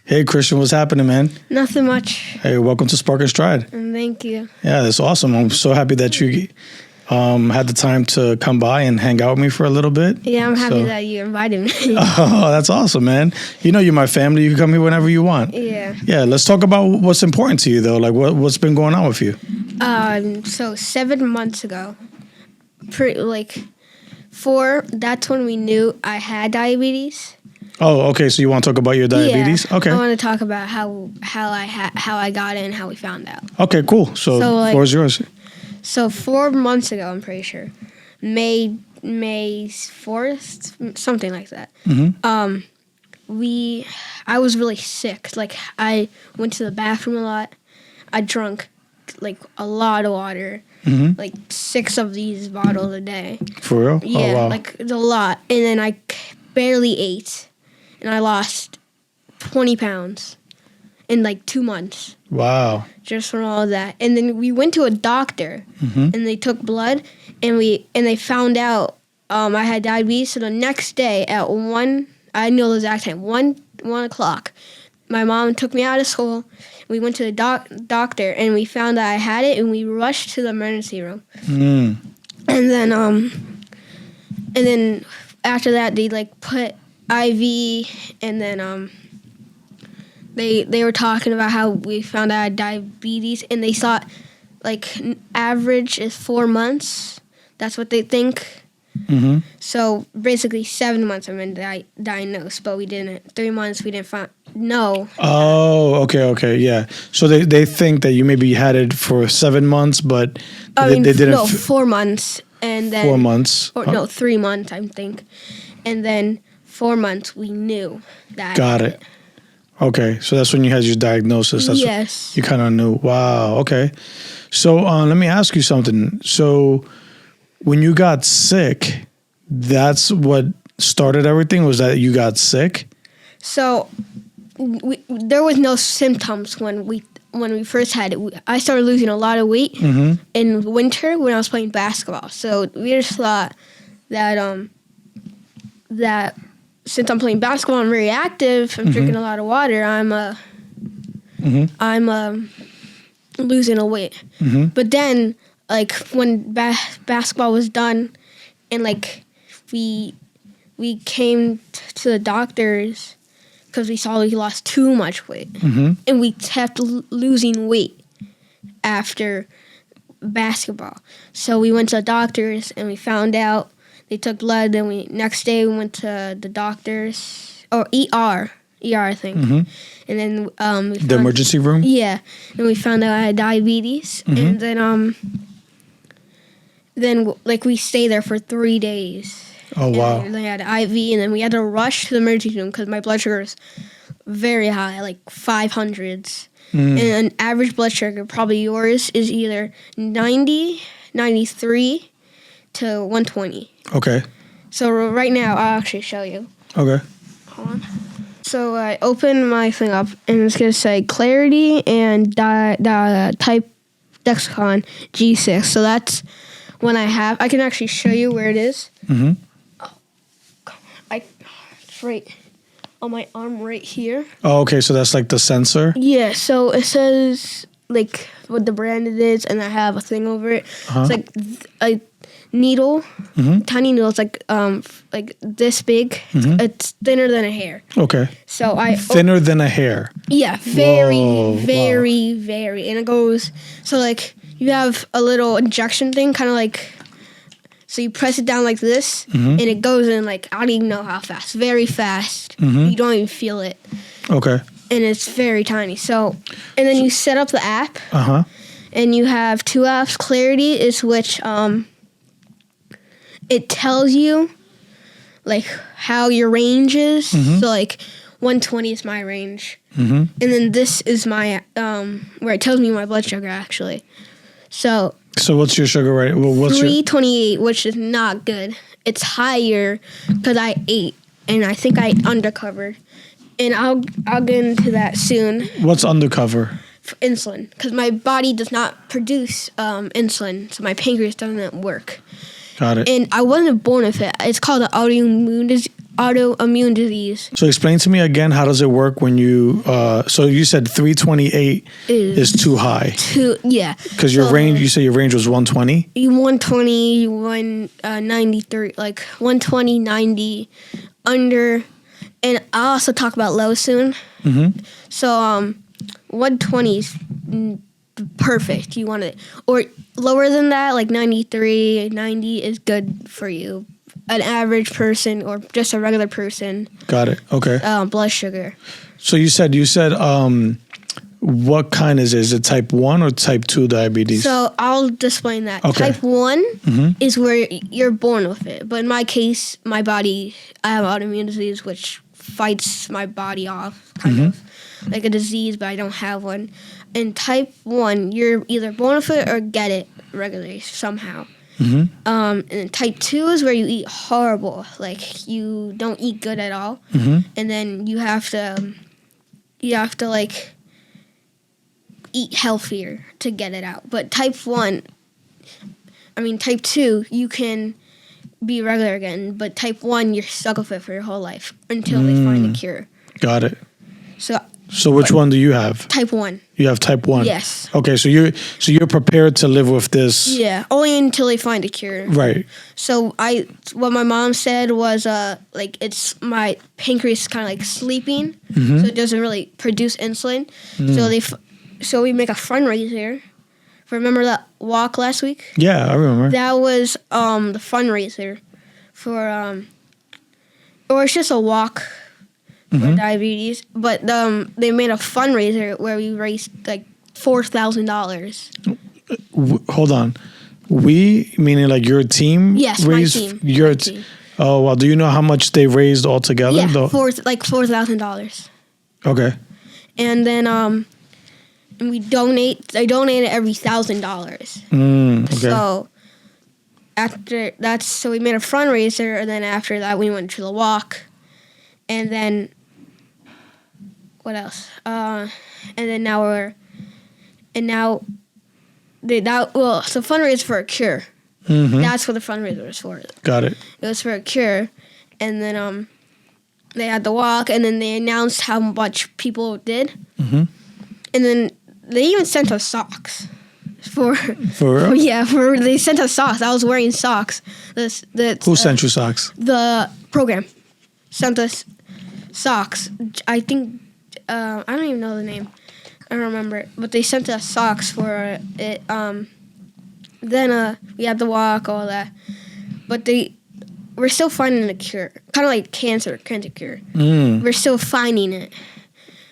Hey, Christian, what's happening, man? Nothing much. Hey, welcome to Spark.N.Stride. Thank you. Yeah, that's awesome. I'm so happy that you had the time to come by and hang out with me for a little bit. Yeah, I'm happy that you invited me. Oh, that's awesome, man. You know you're my family. You can come here whenever you want. Yeah. Yeah, let's talk about what's important to you, though. Like, what's been going on with you? So 7 months ago, that's when we knew I had diabetes. Oh, okay. So you want to talk about your diabetes? Yeah, Okay. I want to talk about how I got it and how we found out. Okay, cool. So the floor is yours. So 4 months ago, I'm pretty sure, May 4th, something like that. Mm-hmm. I was really sick. Like, I went to the bathroom a lot. I drank like a lot of water, like 6 of these bottles a day. For real? Yeah, oh, wow. like it's a lot. And then I barely ate, and I lost 20 pounds in like 2 months. Wow. Just from all of that. And then we went to a doctor, and they took blood, and they found out I had diabetes. So the next day at 1, I know the exact time, 1 o'clock, my mom took me out of school. We went to the doctor, and we found that I had it, and we rushed to the emergency room. And then after that, they like put IV, and then they were talking about how we found out I had diabetes, and they thought like average is 4 months. That's what they think. Mm-hmm. So basically 7 months I've been diagnosed, but we didn't. 3 months we didn't find. No. Oh, okay, yeah. So they think that you maybe had it for 7 months, but they didn't. No, 4 months, and then 4 months. Or no, 3 months I think, and then 4 months we knew that. Got it. Okay, so that's when you had your diagnosis. That's yes. You kind of knew. Wow. Okay. So let me ask you something. So when you got sick, that's what started everything? Was that you got sick? So there was no symptoms when we first had it. I started losing a lot of weight in winter when I was playing basketball. So we just thought that that since I'm playing basketball, I'm very active. I'm drinking a lot of water. I'm losing a weight. But then, like when basketball was done, and like we came to the doctors because we saw we lost too much weight, and we kept losing weight after basketball. So we went to the doctors, and we found out. They took blood, then next day we went to the doctors, or ER I think. And then the emergency room? Yeah. And we found out I had diabetes. And then like we stayed there for 3 days. Oh, wow. And they had IV, and then we had to rush to the emergency room because my blood sugar is very high, like 500s. And an average blood sugar, probably yours, is either 90, 93 to 120. Okay. So right now, I'll actually show you. Okay. Hold on. So I open my thing up, and it's going to say Clarity and type Dexcon G6. So that's when I can actually show you where it is. It's right on my arm right here. Oh, okay. So that's like the sensor? Yeah. So it says like what the brand it is, and I have a thing over it. It's like a needle, tiny needle. It's like this big. It's thinner than a hair. Okay. So thinner than a hair. Yeah, very, very, and it goes. So like you have a little injection thing, kind of like. So you press it down like this, and it goes in like I don't even know how fast. Very fast. You don't even feel it. Okay. And it's very tiny. So, and then you set up the app. And you have 2 apps. Clarity is which it tells you like how your range is. So like 120 is my range. And then this is my where it tells me my blood sugar actually. So what's your sugar right? Well, what's 328, which is not good. It's higher because I ate, and I think I undercovered. And I'll get into that soon. What's undercover? Insulin, because my body does not produce insulin, so my pancreas doesn't work. Got it. And I wasn't born with it. It's called an autoimmune autoimmune disease. So explain to me again, how does it work when you, so you said 328 is too high. Yeah. Because your range, you said your range was 120? 120, 193, like 120, 90, under. And I'll also talk about low soon. Mm-hmm. So 120 is perfect. You want it. Or lower than that, like 93, 90 is good for you. An average person or just a regular person. Got it. Okay. Blood sugar. So you said what kind is it? Is it type 1 or type 2 diabetes? So I'll explain that. Okay. Type 1 is where you're born with it. But in my case, my body, I have autoimmune disease, which fights my body off, kind of like a disease, but I don't have one. And type 1, you're either born with it or get it regularly somehow. And type 2 is where you eat horrible, like you don't eat good at all, and then you have to like eat healthier to get it out. But type 2, you can be regular again, but type 1, you're stuck with it for your whole life until they find a cure. Got it. So which one do you have? Type 1. You have type 1? Yes. Okay, so you're prepared to live with this. Yeah, only until they find a cure. Right. So what my mom said was like it's my pancreas kind of like sleeping, so it doesn't really produce insulin. So we make a fundraiser. Remember that walk last week? Yeah, I remember. That was the fundraiser for or it's just a walk for diabetes, but they made a fundraiser where we raised like $4,000. Hold on. We, meaning like your team? Yes, raised my team. Your My team. Oh, well, do you know how much they raised altogether? Yeah, $4,000. Okay. And then and I donated every $1,000. Okay. So after that, so we made a fundraiser, and then after that we went to the walk, and then what else? So fundraiser for a cure. That's what the fundraiser was for. Got it. It was for a cure, and then they had the walk, and then they announced how much people did, and then they even sent us socks. For real? They sent us socks. I was wearing socks. Who sent you socks? The program sent us socks. I think I don't even know the name. I don't remember it, but they sent us socks for it. Then we had the walk, all that, but we're still finding a cure, kind of like cancer cure. We're still finding it.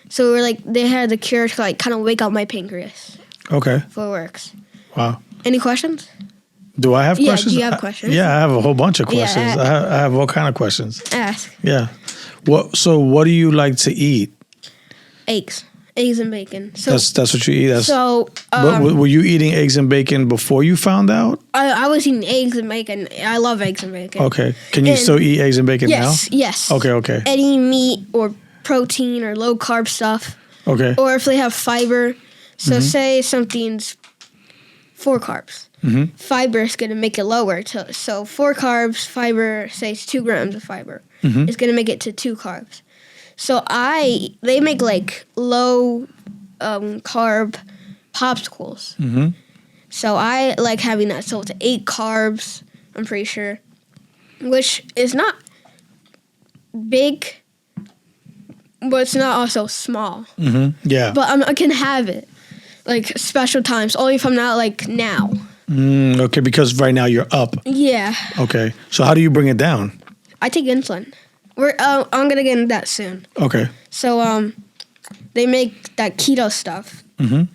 So we're like, they had the cure to like kind of wake up my pancreas. Okay. So it works. Wow. Any questions? Do I have questions? Do you have questions? Yeah, I have a whole bunch of questions. Yeah, I have all kind of questions. Ask. Yeah. So what do you like to eat? Eggs and bacon. So that's what you eat. Were you eating eggs and bacon before you found out? I was eating eggs and bacon. I love eggs and bacon. Okay. Can you still eat eggs and bacon now? Yes. Okay. Any meat or protein or low carb stuff. Okay. Or if they have fiber. So say something's 4 carbs. Fiber is going to make it lower. So 4 carbs, fiber, say it's 2 grams of fiber. It's going to make it to 2 carbs. So they make like low carb popsicles. So I like having that. So it's 8 carbs, I'm pretty sure, which is not big, but it's not also small. Yeah. But I can have it like special times, only if I'm not like now. Okay, because right now you're up. Yeah. Okay. So how do you bring it down? I take insulin. I'm gonna get into that soon. Okay. So they make that keto stuff. So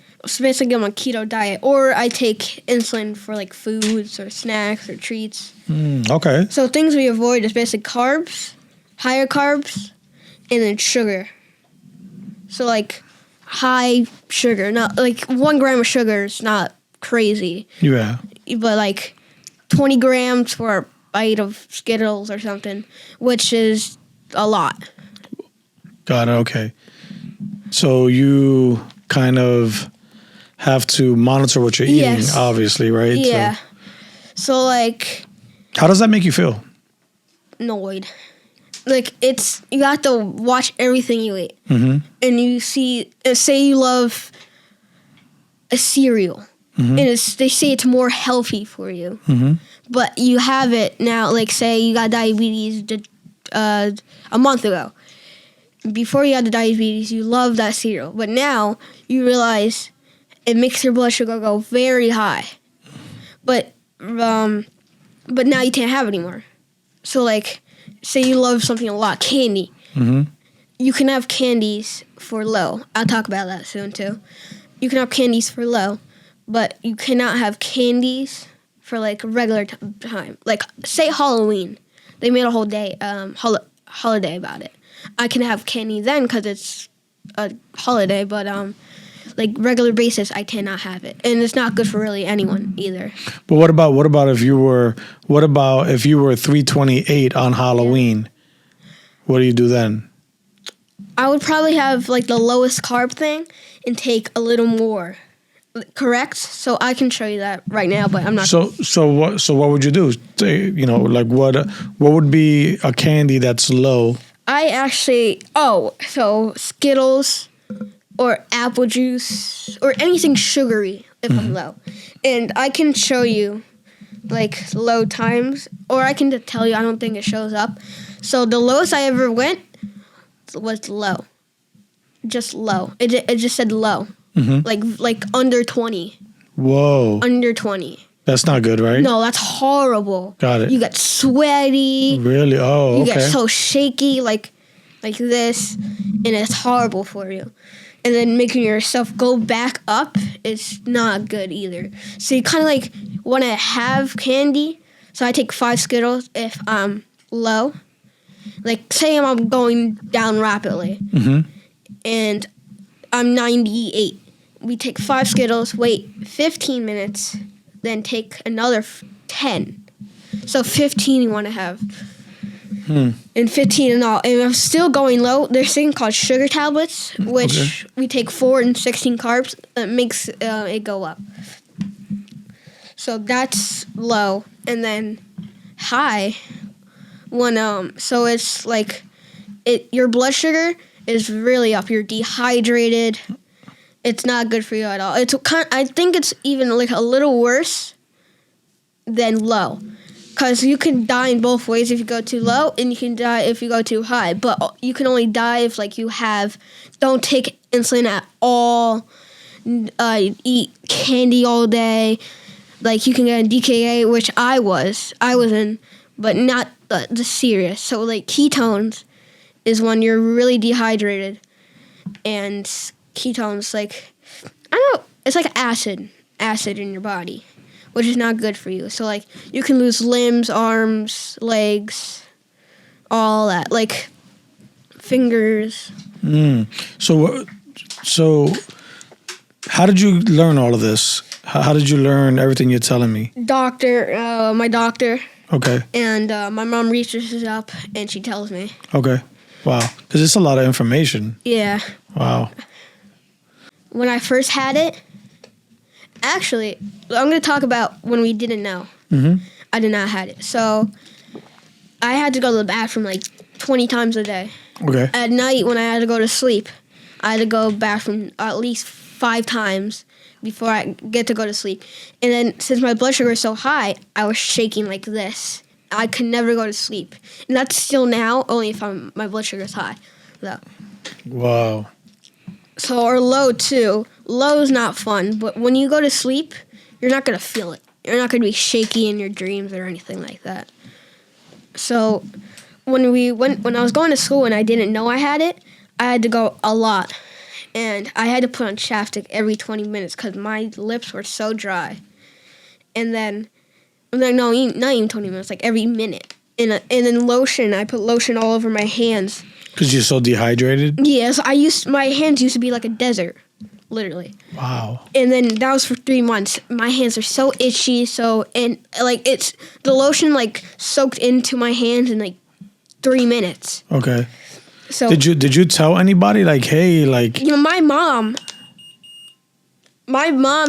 basically I'm on a keto diet, or I take insulin for like foods or snacks or treats. Okay. So things we avoid is basically carbs, higher carbs, and then sugar. So like high sugar, not like 1 gram of sugar is not crazy. Yeah. But like 20 grams for a bite of Skittles or something, which is a lot. Got it. Okay. So you kind of have to monitor what you're eating, obviously, right? Yeah. So like, how does that make you feel? annoyed. like you have to watch everything you eat. Mm-hmm. And you see, say you love a cereal, and they say it's more healthy for you, but you have it now. Like say you got diabetes a month ago. Before you had the diabetes, you loved that cereal, but now you realize it makes your blood sugar go very high. But now you can't have it anymore. So like, say you love something a lot, candy. You can have candies for low. I'll talk about that soon too. You can have candies for low, but you cannot have candies for like regular time. Like say Halloween, they made a whole day holiday about it. I can have candy then because it's a holiday, but like regular basis, I cannot have it, and it's not good for really anyone either. But what about if you were 328 on Halloween? What do you do then? I would probably have like the lowest carb thing and take a little more. Correct? So I can show you that right now, but I'm not. So what would you do? You know, like what would be a candy that's low? So Skittles or apple juice or anything sugary if I'm low. And I can show you like low times, or I can just tell you I don't think it shows up. So the lowest I ever went was low. Just low. It just said low. Like under 20. Whoa. Under 20. That's not good, right? No, that's horrible. Got it. You get sweaty. Really? Oh, You okay. get so shaky like this, and it's horrible for you. And then making yourself go back up is not good either. So you kind of like want to have candy. So I take 5 Skittles if I'm low. Like say I'm going down rapidly, and I'm 98. We take 5 Skittles, wait 15 minutes, then take another 10. So 15 you want to have. And 15 and all. And I'm still going low. There's a thing called sugar tablets, which we take 4 and 16 carbs. That makes it go up. So that's low. And then high, so it's like your blood sugar is really up. You're dehydrated. It's not good for you at all. I think it's even like a little worse than low. Because you can die in both ways if you go too low, and you can die if you go too high. But you can only die if like don't take insulin at all, eat candy all day. Like you can get a DKA, which I was in, but not the serious. So like ketones is when you're really dehydrated, and ketones like I don't know, it's like acid in your body, which is not good for you. So, like, you can lose limbs, arms, legs, all that, like, fingers. So how did you learn all of this? How did you learn everything you're telling me? My doctor. Okay. And my mom researches up, and she tells me. Okay. Wow. Because it's a lot of information. Yeah. Wow. When I first had it, actually, I'm going to talk about when we didn't know. I did not have it. So I had to go to the bathroom like 20 times a day. Okay. At night when I had to go to sleep, I had to go bathroom at least 5 times before I get to go to sleep. And then since my blood sugar is so high, I was shaking like this. I could never go to sleep. And that's still now, only if my blood sugar is high. So. Wow. So, or low too. Low is not fun, but when you go to sleep, you're not going to feel it. You're not going to be shaky in your dreams or anything like that. So, when I was going to school and I didn't know I had it, I had to go a lot. And I had to put on chapstick every 20 minutes because my lips were so dry. And then no, not even 20 minutes, like every minute. And then lotion, I put lotion all over my hands. Because you're so dehydrated? Yes, my hands used to be like a desert, literally. Wow. And then that was for 3 months. My hands are so itchy, and like it's the lotion like soaked into my hands in like 3 minutes. Okay. So did you tell anybody like, hey, like my mom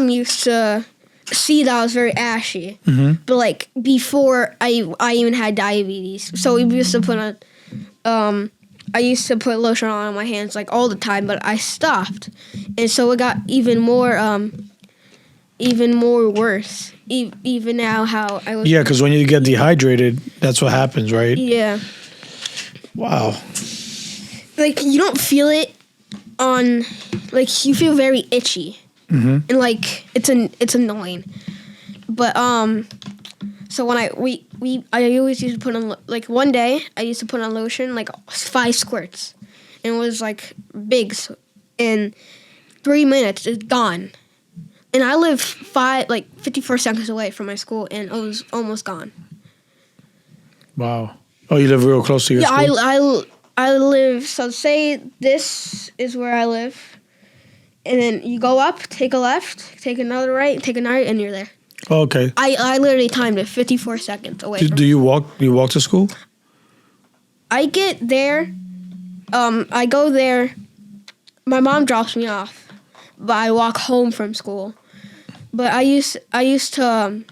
used to see that I was very ashy, but like before I even had diabetes, so we used to I used to put lotion on my hands like all the time, but I stopped, and so it got even more worse. Even now, how I was. Yeah, because when you get dehydrated, that's what happens, right? Yeah. Wow. Like you don't feel it on, like you feel very itchy, and like it's annoying, but So when I always used to put on, like one day I used to put on lotion like 5 squirts, and it was like big. So in 3 minutes it's gone, and I live 54 seconds away from my school, and it was almost gone. Wow. Oh, you live real close to your school? Yeah, I live. So say this is where I live, and then you go up, take a left, take another right, take a right, and you're there. Oh, okay. I literally timed it 54 seconds away. Do you walk? Do you walk to school? I get there. I go there. My mom drops me off, but I walk home from school. But I used in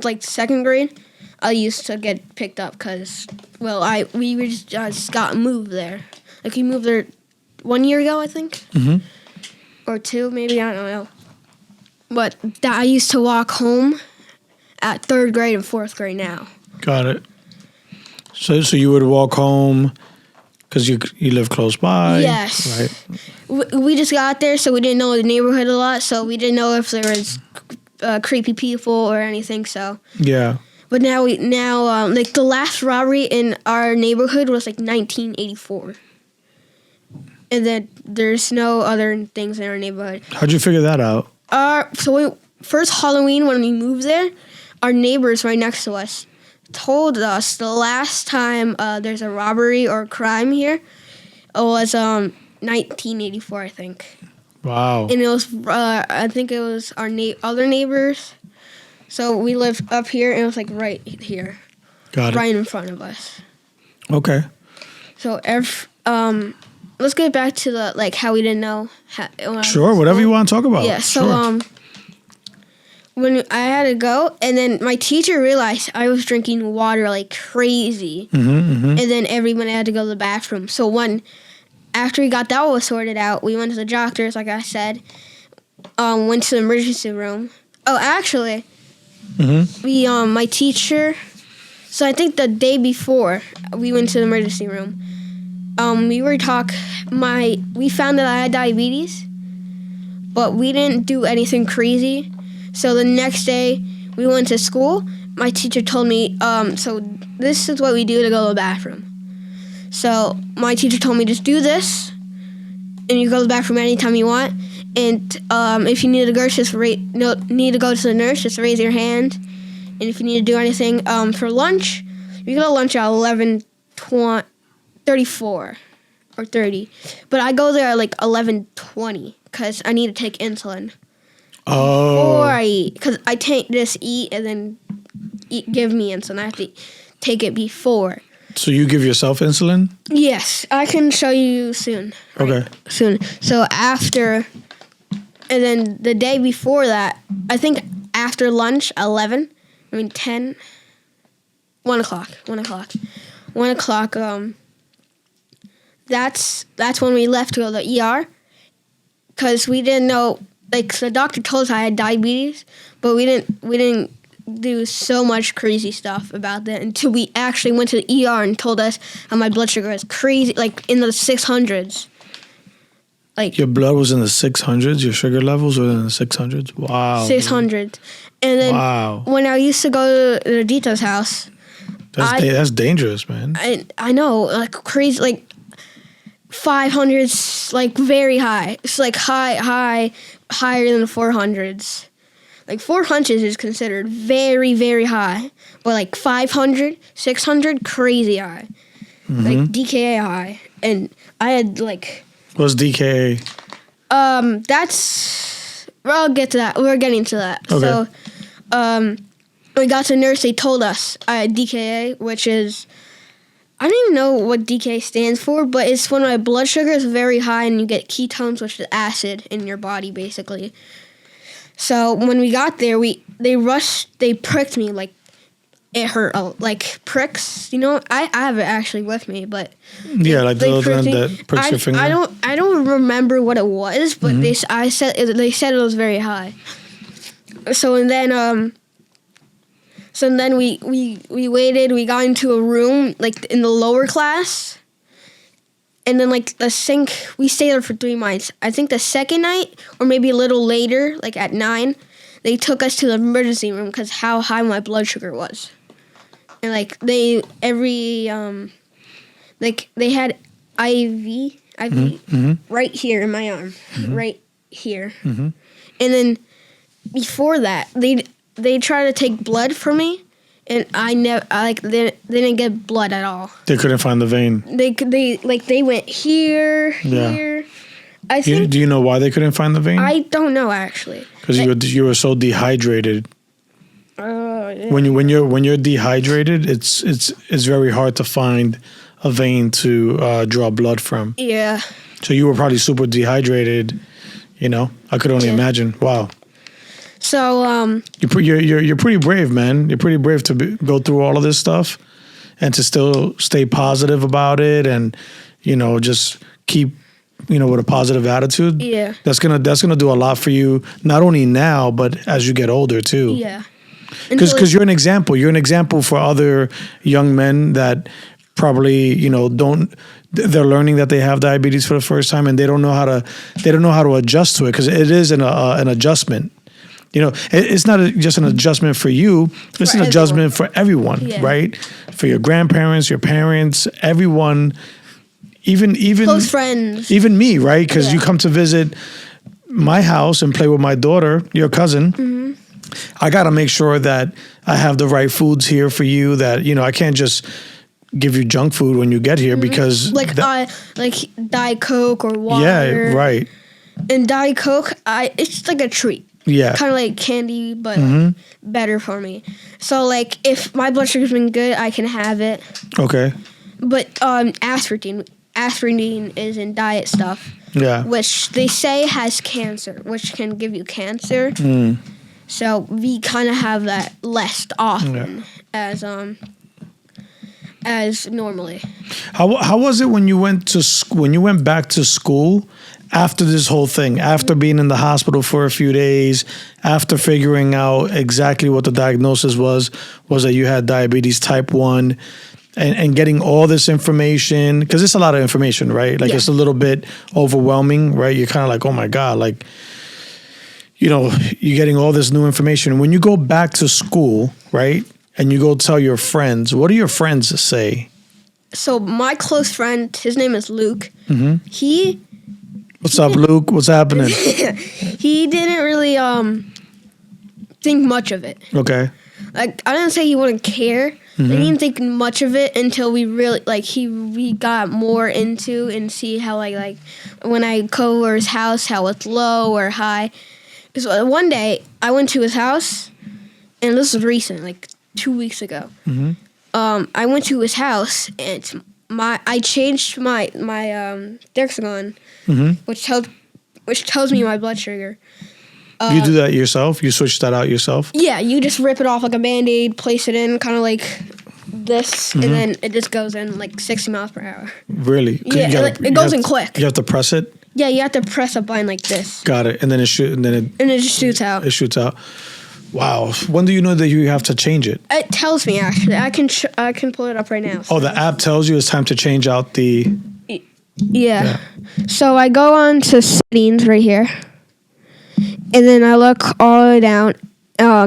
like 2nd grade. I used to get picked up because we just got moved there. Like we moved there 1 year ago, I think, or 2 maybe, I don't know. But I used to walk home at 3rd grade and 4th grade now. Got it. So you would walk home because you live close by? Yes. Right. We just got there, so we didn't know the neighborhood a lot, so we didn't know if there was creepy people or anything, so. Yeah. But now like the last robbery in our neighborhood was like 1984. And then there's no other things in our neighborhood. How'd you figure that out? First Halloween when we moved there, our neighbors right next to us told us the last time there's a robbery or crime here, it was 1984, I think. Wow. And it was I think it was our other neighbors. So we lived up here, and it was like right here. Got it. Right in front of us. Okay. So let's get back to the like how we didn't know. Sure, whatever you want to talk about. Yeah. So sure. when I had to go, and then my teacher realized I was drinking water like crazy, and then everyone had to go to the bathroom. So after we got that all sorted out, we went to the doctors, like I said. Went to the emergency room. Oh, actually, my teacher. So I think the day before we went to the emergency room. We found that I had diabetes, but we didn't do anything crazy. So the next day we went to school. My teacher told me, so this is what we do to go to the bathroom. So my teacher told me, just do this, and you go to the bathroom anytime you want. And if you need to go, need to go to the nurse, just raise your hand. And if you need to do anything for lunch, you go to lunch at 11:34 or 30. But I go there at like 11:20 because I need to take insulin. Oh. Before I eat, because I can't just eat and then give me insulin. I have to take it before. So you give yourself insulin? Yes, I can show you soon. Okay. Soon. So after, and then the day before that, I think after lunch, 10, 1 o'clock. 1 o'clock, that's when we left to go to the ER, because we didn't know, like, the doctor told us I had diabetes, but we didn't do so much crazy stuff about that until we actually went to the ER and told us my blood sugar was crazy, like in the 600s. Like your blood was in the 600s. Your sugar levels were in the 600s. Wow. 600. And then when I used to go to Dita's house, that's dangerous, man. I know, like crazy, like 500s, like very high. It's like higher than the 400s. Like 400 is considered very, very high, but like 500, 600, crazy high. Like DKA high, and I had like. What's DKA? I'll get to that. We're getting to that. Okay. So, we got to the nurse. They told us I had DKA, which is, I don't even know what DKA stands for, but it's when my blood sugar is very high and you get ketones, which is acid in your body, basically. So when we got there, they pricked me like it hurt like pricks. You know, I have it actually with me, but Yeah, like the little thing that pricks your finger. I don't remember what it was, but they said it was very high. So then we waited. We got into a room like in the lower class, and then like the sink. We stayed there for 3 nights. I think the second night, or maybe a little later, like at 9, they took us to the emergency room because how high my blood sugar was, and like they had IV right here in my arm, right here, and then before that they tried to take blood from me, and they didn't get blood at all. They couldn't find the vein. They went here. I think. Do you know why they couldn't find the vein? I don't know actually. Because you were so dehydrated. Yeah. When you're dehydrated, it's very hard to find a vein to draw blood from. Yeah. So you were probably super dehydrated. You know, I could only imagine. Wow. So you're pretty brave, man. You're pretty brave to go through all of this stuff and to still stay positive about it, and just keep with a positive attitude. Yeah. That's gonna do a lot for you, not only now but as you get older too. Yeah. Because you're an example. You're an example for other young men that probably they're learning that they have diabetes for the first time, and they don't know how to adjust to it, because it is an adjustment. It's not just an adjustment for you. It's an adjustment for everyone, right? For your grandparents, your parents, everyone, even close friends, even me, right? Because you come to visit my house and play with my daughter, your cousin. I got to make sure that I have the right foods here for you. That I can't just give you junk food when you get here, because like Diet Coke or water. Yeah, right. And Diet Coke, it's like a treat. Yeah. Kind of like candy, but better for me. So, like, if my blood sugar's been good, I can have it. Okay. But aspartame is in diet stuff. Yeah. Which they say has cancer, which can give you cancer. So we kind of have that less often as normally. How was it when you went back to school? After this whole thing, after being in the hospital for a few days, after figuring out exactly what the diagnosis was that you had diabetes type 1, and getting all this information, because it's a lot of information, right? Like it's a little bit overwhelming, right? You're kind of like, oh my God, like, you're getting all this new information. When you go back to school, right, and you go tell your friends, what do your friends say? So my close friend, his name is Luke. What's up, Luke? What's happening? He didn't really think much of it. Okay. Like, I didn't say he wouldn't care. He didn't think much of it until we really we got more into and see how like when I go over his house, how it's low or high. So one day I went to his house, and this was recent, like 2 weeks ago. I went to his house, and I changed my Dexagon, which tells me my blood sugar. You do that yourself? You switch that out yourself? Yeah, you just rip it off like a Band-Aid, place it in kind of like this, and then it just goes in like 60 miles per hour. Really? Yeah, it goes in quick. You have to press it? Yeah, you have to press a button like this. Got it. And then it just shoots out. It shoots out. Wow. When do you know that you have to change it? It tells me, actually. I can pull it up right now. Oh, the app tells you it's time to change out the... Yeah. So I go on to settings right here. And then I look all the way down.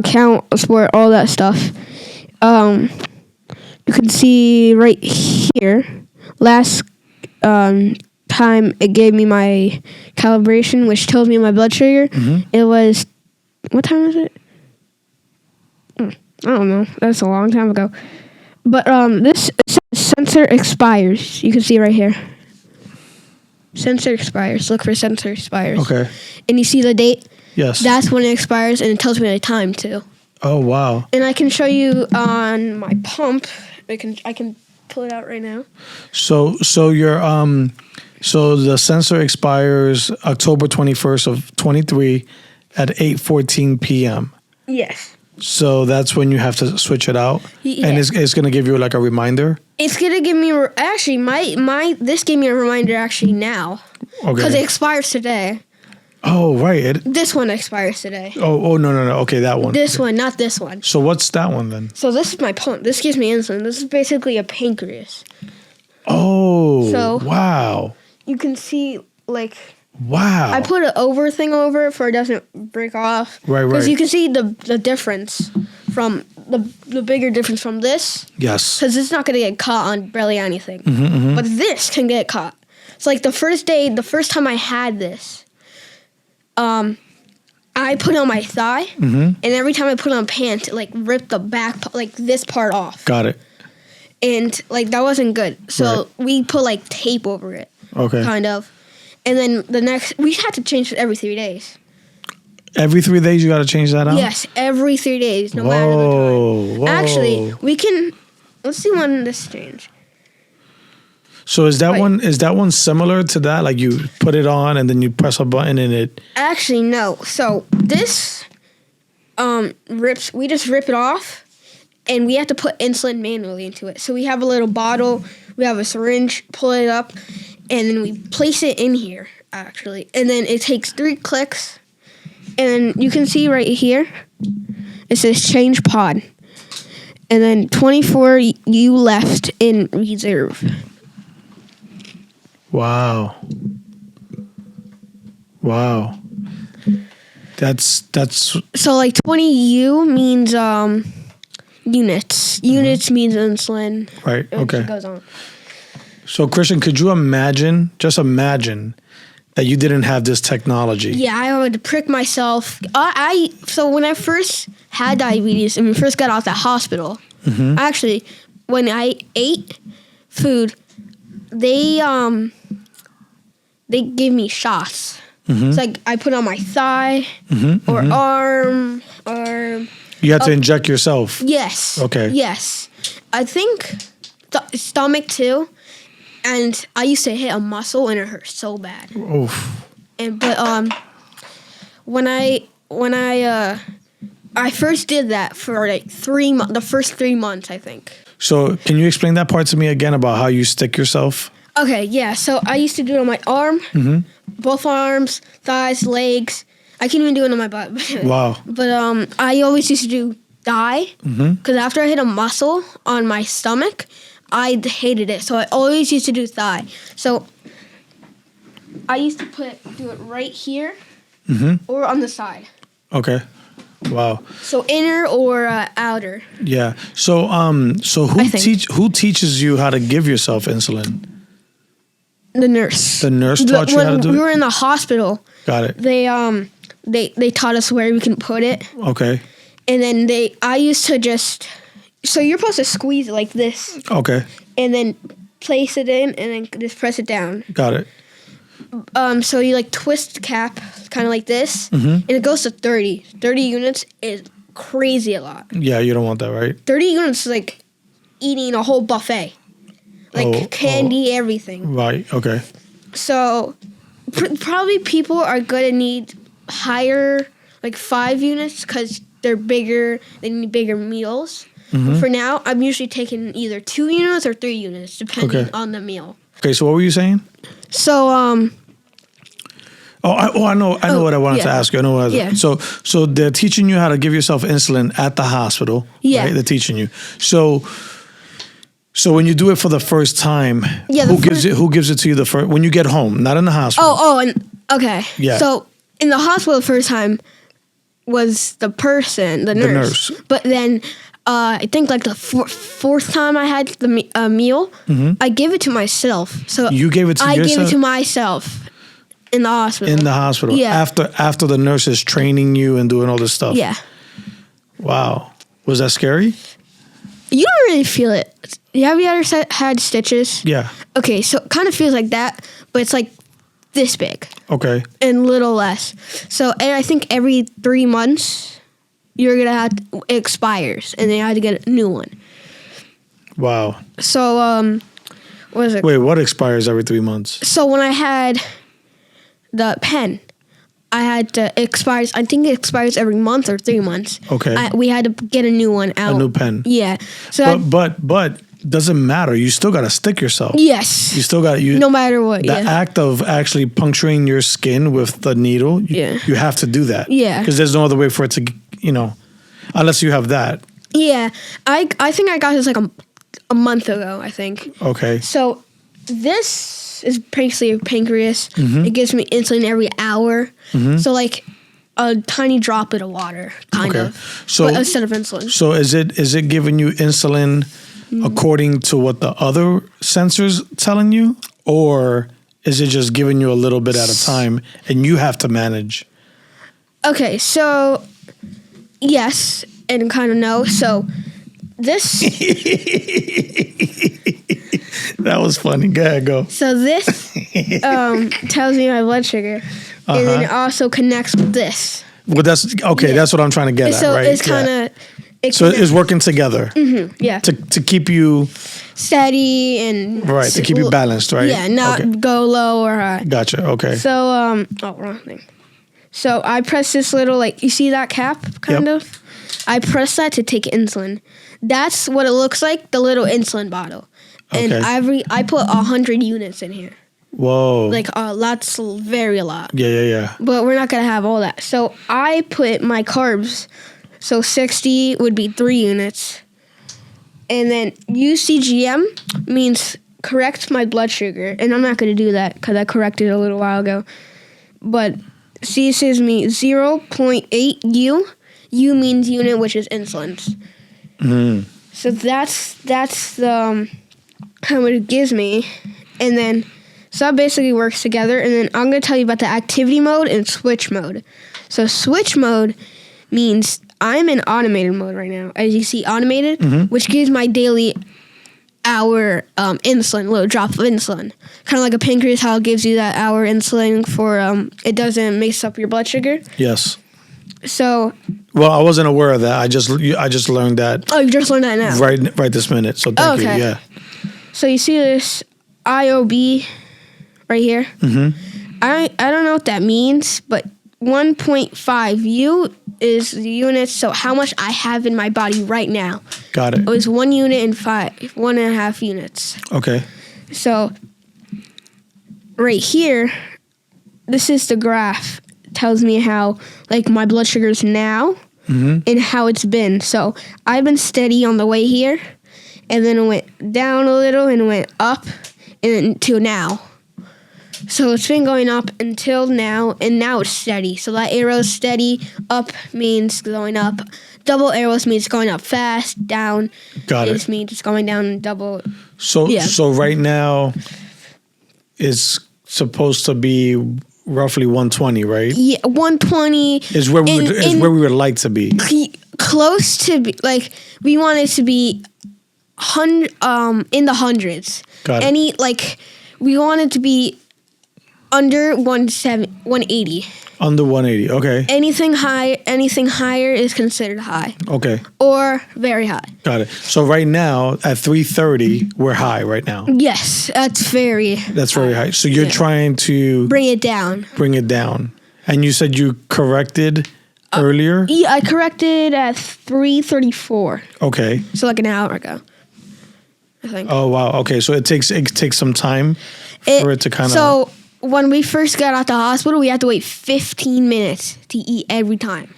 Count, sport, all that stuff. You can see right here. Last time it gave me my calibration, which tells me my blood sugar. It was... What time is it? I don't know. That's a long time ago. But this says sensor expires. You can see right here. Sensor expires. Look for sensor expires. Okay. And you see the date? Yes. That's when it expires, and it tells me the time too. Oh wow. And I can show you on my pump. I can pull it out right now. So your so the sensor expires October 21st of 23 at 8:14 p.m. Yes. So that's when you have to switch it out, Yeah. and it's gonna give you like a reminder. It's gonna give me actually this gave me a reminder actually now because it Okay. expires today. Oh right. This one expires today. Oh no. Okay, that one. This one, not this one. So what's that one then? So this is my pump. This gives me insulin. This is basically a pancreas. Oh. So- wow. You can see like Wow. I put an over thing over it for it doesn't break off. Right. Because you can see the difference from the bigger difference from this. Yes. Because it's not gonna get caught on barely anything. Mm-hmm. But this can get caught. It's like the first time I had this, I put it on my thigh, and every time I put it on pants, it like ripped the back, like this part off. Got it. And like that wasn't good. So Right. we put like tape over it, Okay. kind of. And then we had to change it every 3 days. Every 3 days you got to change that out. Yes, every 3 days, no matter the time. Whoa. Actually, we can. Let's see when this changed. So is that Right. one similar to that? Like you put it on and then you press a button and it. Actually, no. So this rips. We just rip it off, and we have to put insulin manually into it. So we have a little bottle. We have a syringe. Pull it up, and then we place it in here. Actually, and then it takes 3 clicks, and you can see right here. It says change pod, and then 24 you left in reserve. Wow. Wow. That's So like 20U means units. Units means insulin. right. And Okay. It goes on. So Christian, could you just imagine that you didn't have this technology? Yeah, I would prick myself. So when I first had diabetes and we first got out of the hospital, actually, when I ate food, they gave me shots. It's like I put on my thigh or arm or You had to inject yourself. yes. Okay. Yes, I think stomach too. And I used to hit a muscle and it hurt so bad. Oof. But when I first did that for like the first 3 months, I think. So can you explain that part to me again about how you stick yourself? Okay, yeah. So I used to do it on my arm, both arms, thighs, legs. I can't even do it on my butt. Wow. But I always used to do thigh because after I hit a muscle on my stomach, I hated it. So I always used to do thigh. So I used to do it right here or on the side. Okay. Wow. So inner or outer. Yeah. So I think. who teaches you how to give yourself insulin? The nurse. The nurse taught you how to When do we it? were in the hospital, Got it. they taught us where we can put it, Okay. and then I used to just. So you're supposed to squeeze it like this, Okay. and then place it in, and then just press it down. Got it. So you like twist the cap, kind of like this, and it goes to 30. 30 units is crazy a lot. Yeah, you don't want that, right? 30 units is like eating a whole buffet, like candy, everything. Right. Okay. So probably people are gonna need higher, like 5 units, because they're bigger. They need bigger meals. But for now, I'm usually taking either 2 units or 3 units, depending on the meal. Okay. So what were you saying? So I know what I wanted to ask you. I know what. Yeah. So they're teaching you how to give yourself insulin at the hospital. Yeah. Right? They're teaching you. So when you do it for the first time, Yeah, who gives it to you the first when you get home, not in the hospital? and okay. Yeah. So in the hospital the first time was the nurse. But then I think like the fourth time I had the meal, I gave it to myself. So You gave it to I yourself? gave it to myself in the hospital. In the hospital. Yeah. After the nurse is training you and doing all this stuff. Yeah. Wow. Was that scary? You don't really feel it. Have you ever had stitches? Yeah. Okay, so it kind of feels like that, but it's like this big Okay. and a little less. So, and I think every 3 months, you're going to have, it expires, and then you have to get a new one. Wow. So, what is it? Wait, what expires every 3 months? So when I had the pen, I had to expires. I think it expires every month or 3 months. Okay. We had to get a new one out. A new pen. Yeah. So But doesn't matter. You still got to stick yourself. yes. You still got No matter what. The Yeah. act of actually puncturing your skin with the needle. You have to do that. Yeah. Because there's no other way for it to, unless you have that. Yeah. I think I got this like a month ago. I think. Okay. So this is basically a pancreas. Mm-hmm. It gives me insulin every hour. So like a tiny droplet of water, kind of. So but instead of insulin. So is it giving you insulin according to what the other sensors telling you, or is it just giving you a little bit at a time and you have to manage? Okay, so yes, and kind of no. So this. That was funny. Go ahead, go. So this tells me my blood sugar, and then it also connects with this. Well, that's okay. Yeah. That's what I'm trying to get at, So right? it's kind of. So it's working together. Yeah. To keep you steady and to keep you balanced, right? Yeah, not go low or high. Gotcha. Okay. So wrong thing. So I press this little you see that cap kind of? I press that to take insulin. That's what it looks like, the little insulin bottle. And I put 100 units in here. Whoa. That's very a lot. Yeah. But we're not gonna have all that. So I put my carbs. So 60 would be 3 units. And then UCGM means correct my blood sugar. And I'm not going to do that because I corrected it a little while ago. But C says me 0.8 U. U means unit, which is insulin. So that's the how it gives me. And then, so that basically works together. And then I'm going to tell you about the activity mode and switch mode. So switch mode means I'm in automated mode right now. As you see, automated, which gives my daily hour insulin, little drop of insulin. Kind of like a pancreas, how it gives you that hour insulin for it doesn't mix up your blood sugar. Yes. So. Well, I wasn't aware of that. I just learned that. Oh, you just learned that now. Right this minute. So thank you. Yeah. So you see this IOB right here. I don't know what that means, but 1.5 U is the units, so how much I have in my body right now. Got it. It was 1 unit and 1.5 units. Okay. So right here, this is the graph. It tells me how my blood sugar is now and how it's been. So I've been steady on the way here, and then it went down a little and it went up and then to now. So it's been going up until now, and now it's steady. So that arrow is steady. Up means going up. Double arrows means going up fast. Down means it's going down double. So right now, it's supposed to be roughly 120, right? Yeah, 120 is where we would like to be. Close to be, we want it to be in the hundreds. Got it. We want it to be under 180. Under 180, okay. Anything higher is considered high. Okay. Or very high. Got it. So right now, at 330, we're high right now. Yes, that's very high. So you're trying to... Bring it down. And you said you corrected earlier? Yeah, I corrected at 334. Okay. So an hour ago, I think. Oh, wow. Okay, so it takes some time for it to kind of... So... When we first got out the hospital, we had to wait 15 minutes to eat every time.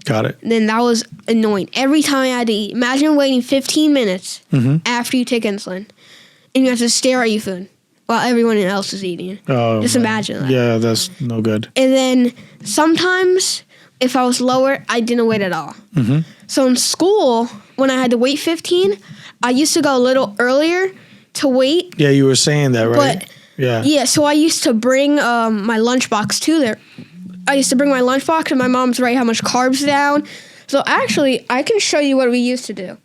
Got it. And then that was annoying. Every time I had to eat. Imagine waiting 15 minutes after you take insulin. And you have to stare at your food while everyone else is eating. Just imagine that. Yeah, that's no good. And then sometimes, if I was lower, I didn't wait at all. So in school, when I had to wait 15, I used to go a little earlier to wait. Yeah, you were saying that, right? But yeah, so I used to bring my lunchbox to there. I used to bring my lunchbox, and my mom's write how much carbs down. So actually, I can show you what we used to do.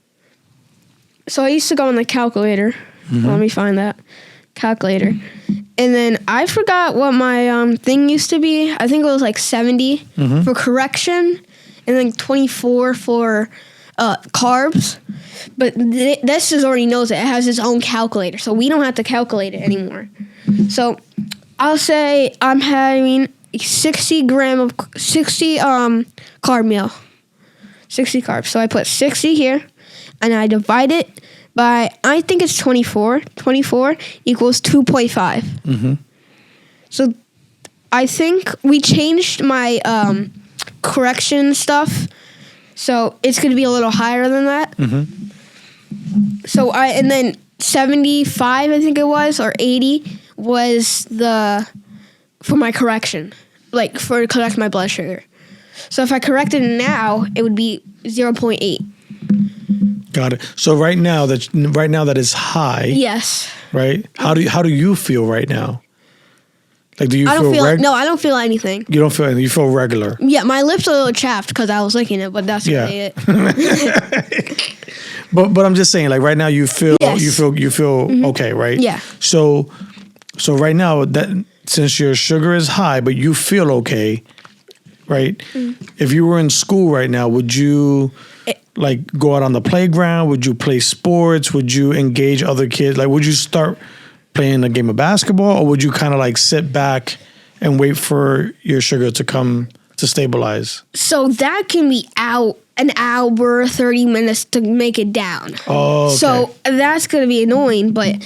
So I used to go on the calculator. Let me find that calculator. And then I forgot what my thing used to be. I think it was 70 for correction, and then 24 for carbs. But this already knows it. It has its own calculator, so we don't have to calculate it anymore. So I'll say I'm having 60 carb meal. 60 carbs. So I put 60 here, and I divide it by, I think it's 24. 24 equals 2.5. Mm-hmm. So I think we changed my correction stuff, so it's going to be a little higher than that. Mm-hmm. So and then 75, I think it was, or 80 was for my correction, like to correct my blood sugar. So if I corrected it now, it would be 0.8. Got it. So right now that is high. Yes. Right. How do you feel right now? Like, do you I feel no, I don't feel anything. You don't feel anything. You feel regular. Yeah, my lips are a little chapped because I was licking it, but that's really it. But I'm just saying, like right now you feel Yes. you feel Mm-hmm. okay, right? Yeah. So right now that since your sugar is high, but you feel okay, right? Mm-hmm. If you were in school right now, would you like go out on the playground? Would you play sports? Would you engage other kids? Like, would you start playing a game of basketball, or would you kind of like sit back and wait for your sugar to come to stabilize? So that can be out an hour, 30 minutes to make it down. Oh, okay. So that's going to be annoying, but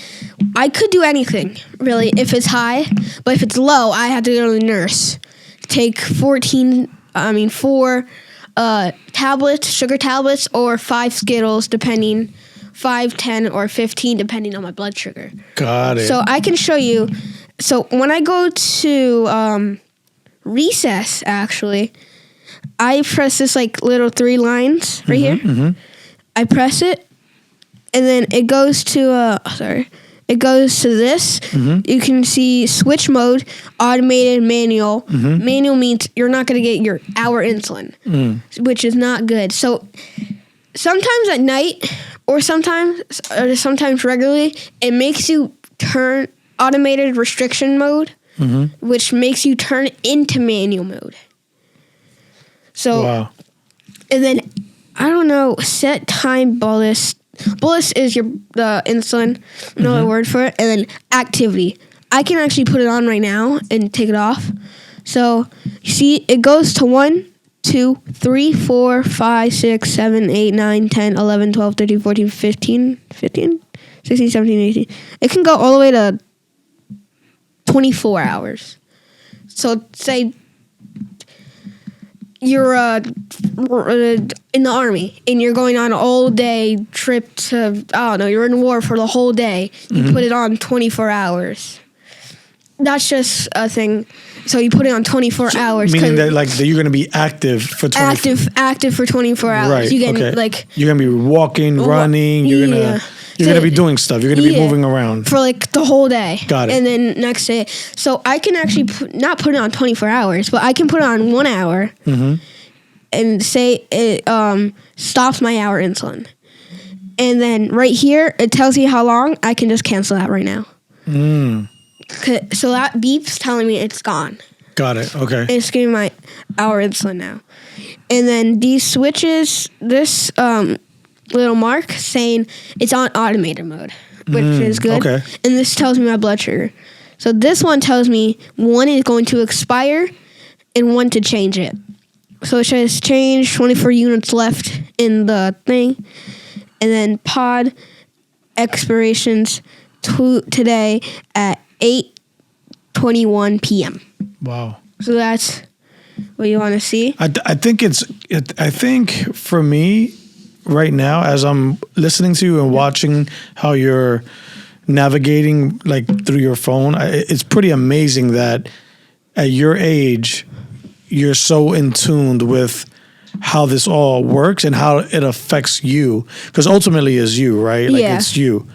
I could do anything, really, if it's high. But if it's low, I have to go to the nurse. Take 4 tablets, sugar tablets, or 5 Skittles, depending, 5, 10, or 15, depending on my blood sugar. Got it. So I can show you. So when I go to recess, actually, I press this like little 3 lines right here. Mm-hmm. I press it, and then it goes to it goes to this. Mm-hmm. You can see switch mode, automated, manual. Mm-hmm. Manual means you're not going to get your hour insulin, which is not good. So sometimes at night, or sometimes regularly, it makes you turn automated restriction mode, which makes you turn into manual mode. So, wow. And then, I don't know, set time bolus. Bolus is the insulin, another word for it. And then activity. I can actually put it on right now and take it off. So, you see, it goes to 1, 2, 3, 4, 5, 6, 7, 8, 9, 10, 11, 12, 13, 14, 15, 16, 17, 18. It can go all the way to 24 hours. So, say you're in the army and you're going on an all-day trip to, I don't know, you're in war for the whole day. You put it on 24 hours. That's just a thing. So you put it on 24 hours. Meaning that you're going to be active for 24 active for 24 hours. Right. You get okay. You're going to be walking, running. You're going to be doing stuff. You're going to be moving around for like the whole day. Got it. And then next day, so I can actually not put it on 24 hours, but I can put it on 1 hour, and say it stops my hour insulin. And then right here, it tells you how long. I can just cancel that right now. So that beep's telling me it's gone. Got it. Okay. It's giving my hour insulin now. And then these switches, this little mark saying it's on automated mode, which is good. Okay. And this tells me my blood sugar. So this one tells me 1 is going to expire and 1 to change it. So it says change, 24 units left in the thing. And then pod expirations today at 8:21 p.m. Wow. So that's what you want to see. I think for me right now, as I'm listening to you and watching how you're navigating like through your phone, it's pretty amazing that at your age, you're so in tune with how this all works and how it affects you. Because ultimately it's you, right? Like it's you.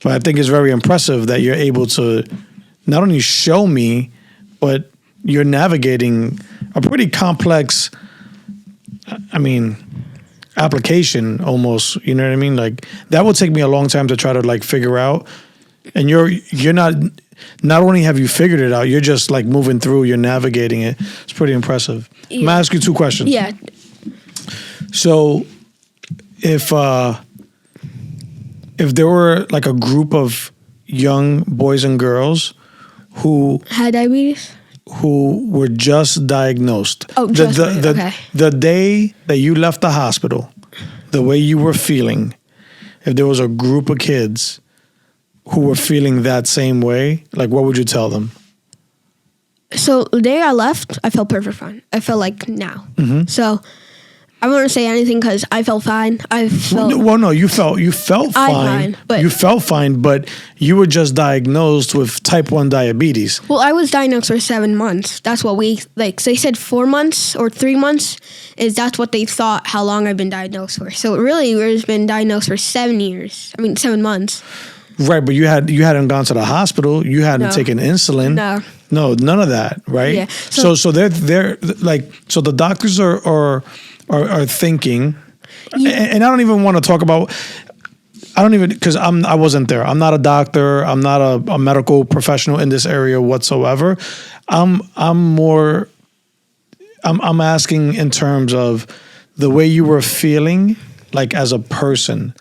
But I think it's very impressive that you're able to not only show me, but you're navigating a pretty complex, application almost, you know what I mean? Like that would take me a long time to try to like figure out. And you're not only have you figured it out, you're just like moving through, you're navigating it. It's pretty impressive. I'm gonna ask you 2 questions. Yeah. So if there were like a group of young boys and girls who had diabetes? who were just diagnosed. Oh, okay. The day that you left the hospital, the way you were feeling, if there was a group of kids who were feeling that same way, like what would you tell them? So the day I left, I felt perfect fine. I felt like now. So I don't want to say anything because I felt fine. I felt Well, no, you felt fine. But you felt fine, but you were just diagnosed with type 1 diabetes. well, I was diagnosed for 7 months. That's what we like. So they said 4 months or 3 months that's what they thought how long I've been diagnosed for. So really, we've been diagnosed for 7 years. I mean, 7 months. Right, but you hadn't gone to the hospital. You hadn't taken insulin. No, none of that. Right. Yeah. So they're like, so the doctors are thinking, and I don't even want to talk about. I don't even, because I wasn't there. I'm not a doctor. I'm not a medical professional in this area whatsoever. I'm asking in terms of the way you were feeling, like as a person,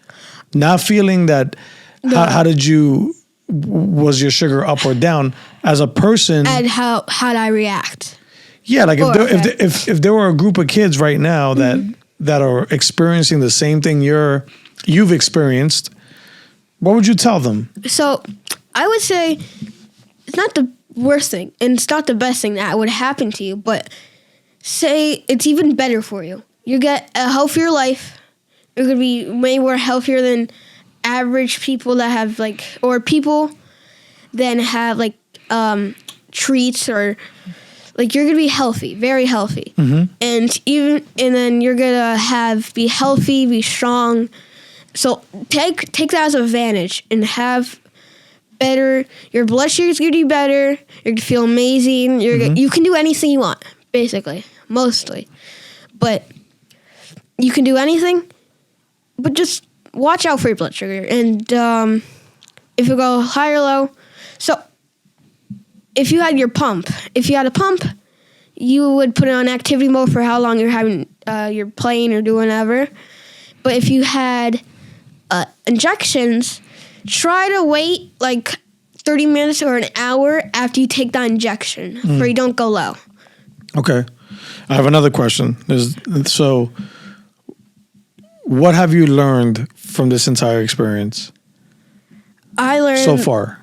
not feeling that. How did you? Was your sugar up or down as a person? And how did I react? Yeah, like if there were a group of kids right now that are experiencing the same thing you've experienced, what would you tell them? So I would say it's not the worst thing and it's not the best thing that would happen to you, but say it's even better for you. You get a healthier life. You're gonna be way more healthier than average people that have or people that have treats or you're gonna be healthy, very healthy, and then you're gonna be healthy, be strong. So take that as an advantage and have better. Your blood sugar's gonna be better. You're gonna feel amazing. You can do anything you want, basically, mostly, but you can do anything, but just watch out for your blood sugar. And if you go high or low, so if you had a pump, you would put it on activity mode for how long you're playing or doing whatever. But if you had injections, try to wait 30 minutes or an hour after you take that injection, so you don't go low. Okay. I have another question. So what have you learned from this entire experience? I learned so far.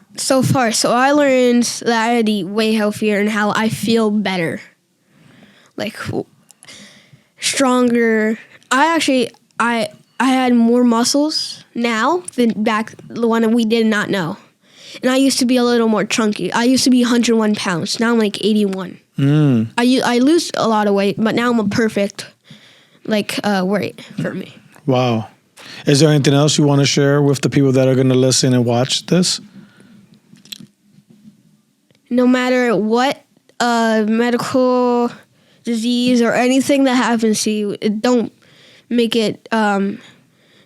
So I learned that I'd eat way healthier and how I feel better, stronger. I had more muscles now than back when we did not know, and I used to be a little more chunky. I used to be 101 pounds. Now I'm 81. I lose a lot of weight, but now I'm a perfect weight for me. Wow. Is there anything else you want to share with the people that are going to listen and watch this? No matter what medical disease or anything that happens to you, don't make it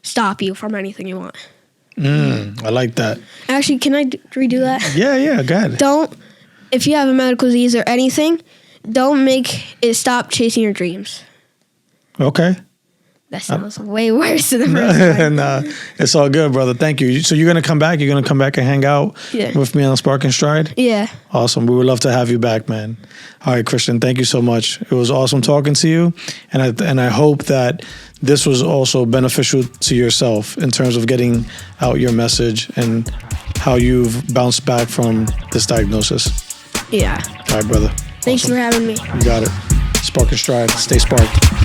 stop you from anything you want. I like that. Actually, can I redo that? Yeah, go ahead. If you have a medical disease or anything, don't make it stop chasing your dreams. Okay. That sounds way worse than the first one. Nah, it's all good, brother. Thank you. So you're going to come back? You're going to come back and hang out with me on Spark.N.Stride? Yeah. Awesome. We would love to have you back, man. All right, Christian, thank you so much. It was awesome talking to you. And I hope that this was also beneficial to yourself in terms of getting out your message and how you've bounced back from this diagnosis. Yeah. All right, brother. Thanks for having me. You got it. Spark.N.Stride. Stay sparked.